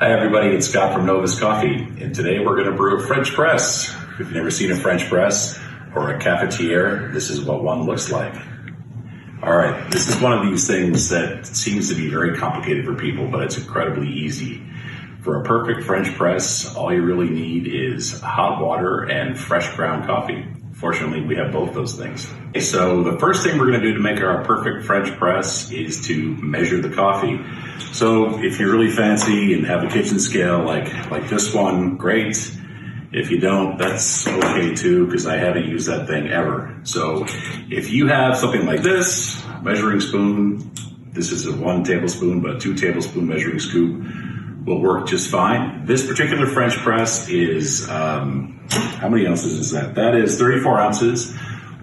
Hi everybody, it's Scott from Novus Coffee, and today we're going to brew a French press. If you've never seen a French press or a cafetiere, this is what one looks like. Alright, this is one of these things that seems to be very complicated for people, but it's incredibly easy. For a perfect French press, all you really need is hot water and fresh ground coffee. Fortunately, we have both those things. So the first thing we're going to do to make our perfect French press is to measure the coffee. So if you're really fancy and have a kitchen scale like this one, great. If you don't, that's okay too, because I haven't used that thing ever. So if you have something like this, measuring spoon, this is a 1 tablespoon, but 2 tablespoon measuring scoop will work just fine. This particular French press is, how many ounces is that? That is 34 ounces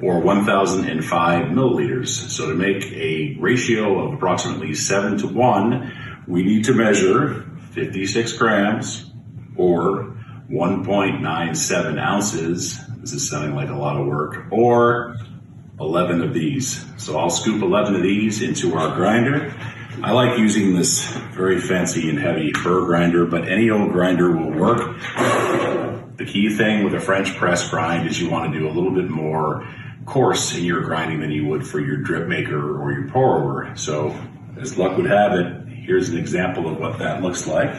or 1,005 milliliters. So to make a ratio of approximately 7 to 1, we need to measure 56 grams or 1.97 ounces. This is sounding like a lot of work, or 11 of these. So I'll scoop 11 of these into our grinder. I like using this very fancy and heavy burr grinder, but any old grinder will work. The key thing with a French press grind is you want to do a little bit more coarse in your grinding than you would for your drip maker or your pour over. So as luck would have it, here's an example of what that looks like.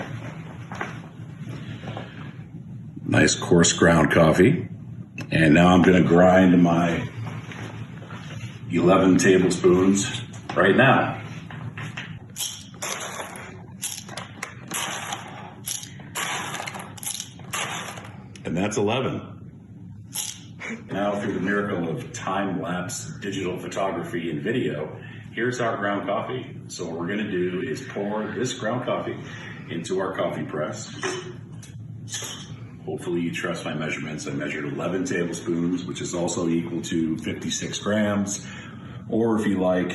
Nice coarse ground coffee. And now I'm going to grind my 11 tablespoons right now. And that's 11. Now, through the miracle of time-lapse digital photography and video, here's our ground coffee. So what we're going to do is pour this ground coffee into our coffee press. Hopefully you trust my measurements. I measured 11 tablespoons, which is also equal to 56 grams, or if you like,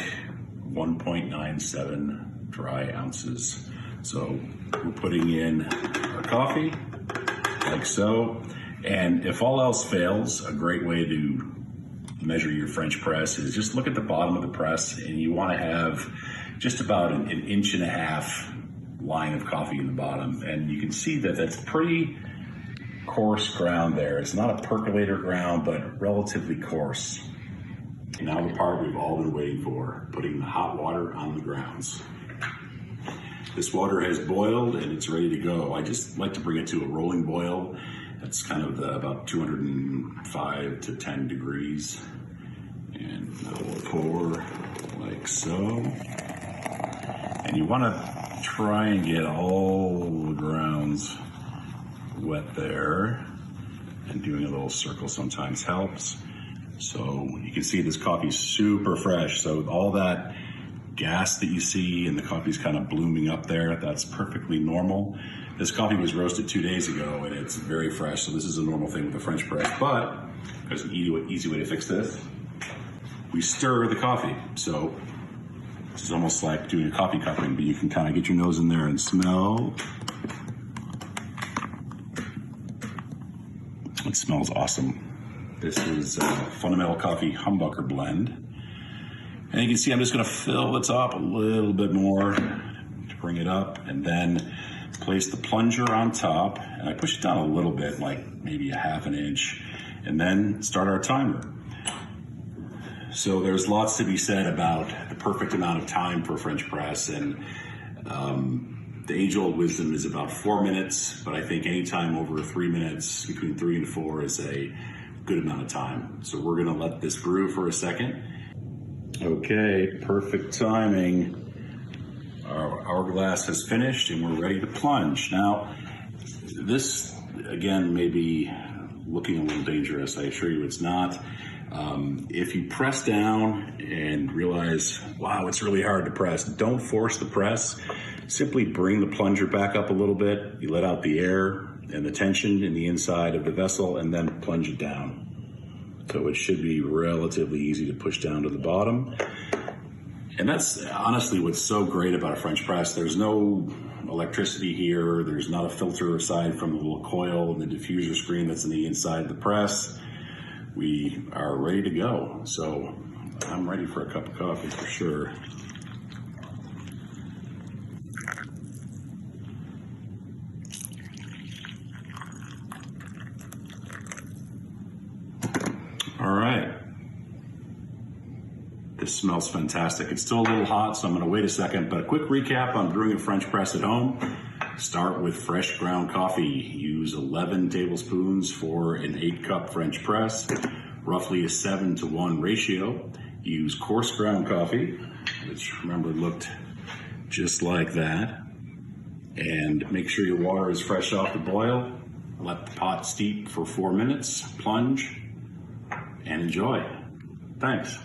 1.97 dry ounces. So we're putting in our coffee, like so. And if all else fails, a great way to measure your French press is just look at the bottom of the press, and you want to have just about an 1.5 inch line of coffee in the bottom. And you can see that that's pretty coarse ground there. It's not a percolator ground, but relatively coarse. And now the part we've all been waiting for, putting the hot water on the grounds. This water has boiled and it's ready to go. I just like to bring it to a rolling boil. That's kind of about 205 to 10 degrees. And we'll pour like so. And you want to try and get all the grounds wet there. And doing a little circle sometimes helps. So you can see this coffee's super fresh. So all that gas that you see and the coffee's kind of blooming up there, that's perfectly normal. This coffee was roasted 2 days ago and it's very fresh, so this is a normal thing with a French press, but there's an easy way to fix this. We stir the coffee. So this is almost like doing a coffee cupping, but you can kind of get your nose in there and smell. It smells awesome. This is a Fundamental Coffee Humbucker blend. And you can see I'm just going to fill the top a little bit more to bring it up, and then place the plunger on top. And I push it down a little bit, like maybe a 1/2 inch, and then start our timer. So there's lots to be said about the perfect amount of time for a French press, and the age-old wisdom is about 4 minutes, but I think any time over 3 minutes, between 3 and 4, is a good amount of time. So we're going to let this brew for a second. Okay, perfect timing. Our hourglass has finished and we're ready to plunge. Now, this again may be looking a little dangerous. I assure you it's not. If you press down and realize, wow, it's really hard to press, don't force the press. Simply bring the plunger back up a little bit. You let out the air and the tension in the inside of the vessel, and then plunge it down. So it should be relatively easy to push down to the bottom. And that's honestly what's so great about a French press. There's no electricity here. There's not a filter aside from the little coil and the diffuser screen that's in the inside of the press. We are ready to go. So I'm ready for a cup of coffee for sure. All right. This smells fantastic. It's still a little hot, so I'm going to wait a second. But a quick recap on brewing a French press at home. Start with fresh ground coffee. Use 11 tablespoons for an 8-cup French press, roughly a 7-to-1 ratio. Use coarse ground coffee, which remember looked just like that. And make sure your water is fresh off the boil. Let the pot steep for 4 minutes. Plunge and enjoy. Thanks.